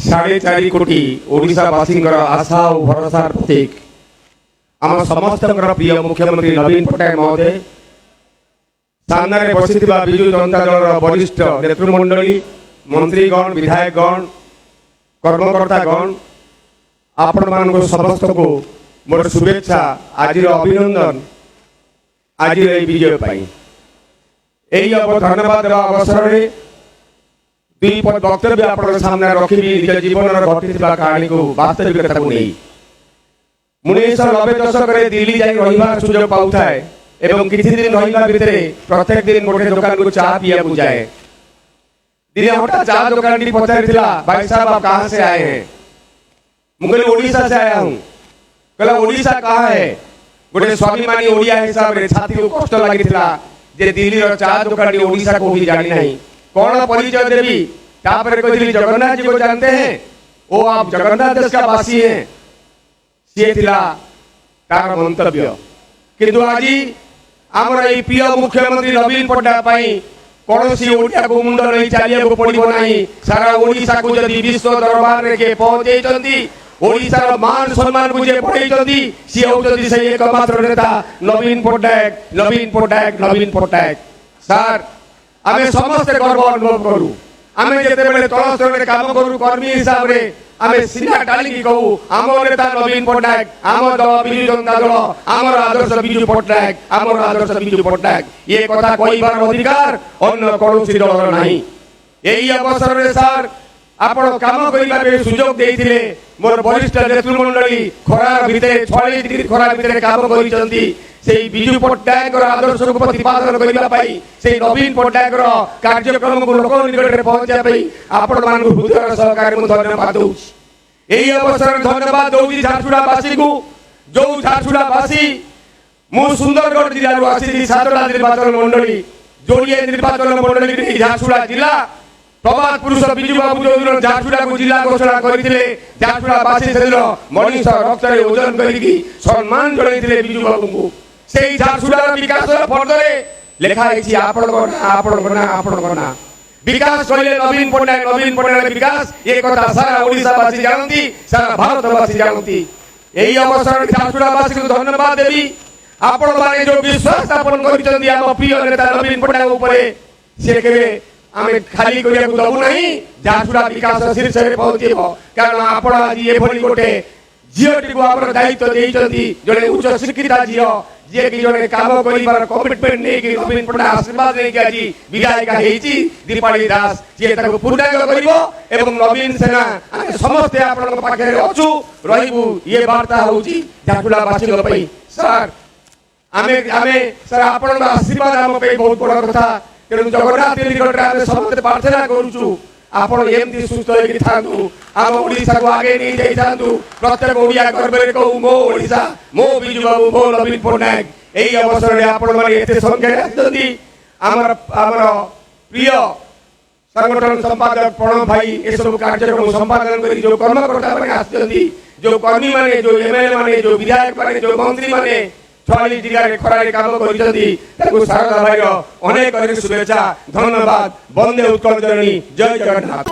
4.5 कोटी ओडिशावासी आशा और भरोसार प्रतीक आम समस्त प्रिय मुख्यमंत्री नवीन पट्टनायक महोदय सामने बसी विजु जनता दल वरिष्ठ नेतृमंडली मंत्रीगण विधायकगण कर्मकर्तागण आपण मान समस्त को मोर शुभेच्छा आज अभिनंदन आज विजय धन्यवाद अवसर में दुई वक्तव्य आप सामने रखी निज जीवन घटी कहानी को वास्तविकता को नहीं 1990 दशक दिल्ली जाई रहिबार सुजोग पाउथाय एवं किछि दिन रहिबा भितरे प्रत्येक दिन गोटे दुकान को चा पिया को जाए दिने हठात चा दुकान टी पचारिथिला भाई साहब आप कहां से आए हैं मुझे ओडिशा से आया हूं कहला ओडिशा कहां है गोटे स्वाभिमानी ओडिया हिसाब रे छाती को कष्ट लागिथिला जे दिल्ली रो चा दुकान ओडिशा को भी जानी नहीं कौन परिचय देवी तापर कहली जगन्नाथ जी को जानते हैं ओ आप जगन्नाथ देश का वासी हैं सी थिला तार मंतव्य किंतु आज आमर ए प्रिय मुख्यमंत्री नवीन पट्टनायक कौन सी ओडिया को मुंड नहीं चलिया को पड़ो नहीं सारा ओडिशा को जदि विश्व दरबार रे के पहुंचे चंदी ओडिशा रो मान सम्मान को जे पड़े चंदी सी होचंदी से एकमात्र नेता नवीन पट्टनायक सर आमे समस्त गर्व अनुभव करू आमे जेते बेले तल स्तर रे काम करू कर्मी हिसाब रे आमे सिना डाली की कहू आम नेता नवीन पट्टनायक आम दल बिजु जनता दल आमर आदर्श बिजु पट्टनायक ये कथा कहबार अधिकार अन्य कौन दल नहीं यही अवसर में सर आपण काम करने सुजोग देइथिले मोर वरिष्ठ नेतृमंडली खरार भितरे 46 डिग्री खरार भितरे काम करिसंती सेई बिजु पट्टनायक आदर्श को प्रतिपादन करबा पई सेई नवीन पट्टनायक कार्यक्रम को लोक निकट पहुंचा पई आपण मान हृदय सहकार मु धन्यवाद दूची एही अवसर धन्यवाद दूची झारसुगुड़ावासी को जो झारसुगुड़ावासी मु सुंदरगढ़ जिला रो आसी सातटा निर्वाचन मंडली जोड़िए निर्वाचन मंडली झारसुगुड़ा जिला प्रभात पुरुष बिजु बाबू जो झारसुगुड़ा को जिला घोषणा करथिले झारसुगुड़ावासी से मनीष रक्त रे ओजन करिकी सम्मान जणाइथिले बिजु बाबू को सेई झारसुगुड़ा विकास फंड रे लेखा आइछि आपण ना विकास कहले नवीन पट्टनायक विकास ये कथा सारा ओडिशावासी जानती सारा भारतवासी जानती एही अवसर झारसुगुड़ावासी को धन्यवाद देवी आपण माने जो विश्वास स्थापन करिसंदी हम प्रिय नेता नवीन पट्टनायक ऊपर से केबे आमे खाली करिया को दबु नहीं झारसुगुड़ा विकास शीर्ष रे पहुंचेबो कारण आपण आज ये भली गोटे जियोटी को आपण दायित्व देइचंदी जने उच्च शिक्षिता जियो जे कि जने काम करिबार कमिटमेंट नै कि नवीन पट्टनायक आशीर्वाद नै कि आज विधायक हेइची दीपाली दास जे ताको पूर्णांग करिवो एवं नवीन सेना आमे समस्त आपण पाखे अछु रहिबु ये वार्ता होउची झारसुगुड़ावासी को पई सर आमे सर आपण आशीर्वाद हम पे बहुत बड़ कथा तेणु जगन्नाथ निकट आमे समस्त प्रार्थना करूछु आपण एमती सुस्थ होई थांतु आम ओडिशा को आगे नहीं जाई थांतु प्रत्येक ओडिया गर्व रे कहू मो ओडिशा मो बिजु बाबू मो नवीन पट्टनायक एही अवसर रे आपण माने एते संख्या आछंती हमर प्रिय संगठन संपादक प्रणव भाई ए सब कार्यक्रम संपादन करी जो कर्मकर्ता माने आछंती जो कर्मी माने जो एमएलए माने जो विधायक माने जो मंत्री माने 46 जिला रे खरारे काम करिसंती ताको शारदा भाई अनेक अनेक शुभेच्छा धन्यवाद वंदे उत्कल जननी जय जगन्नाथ।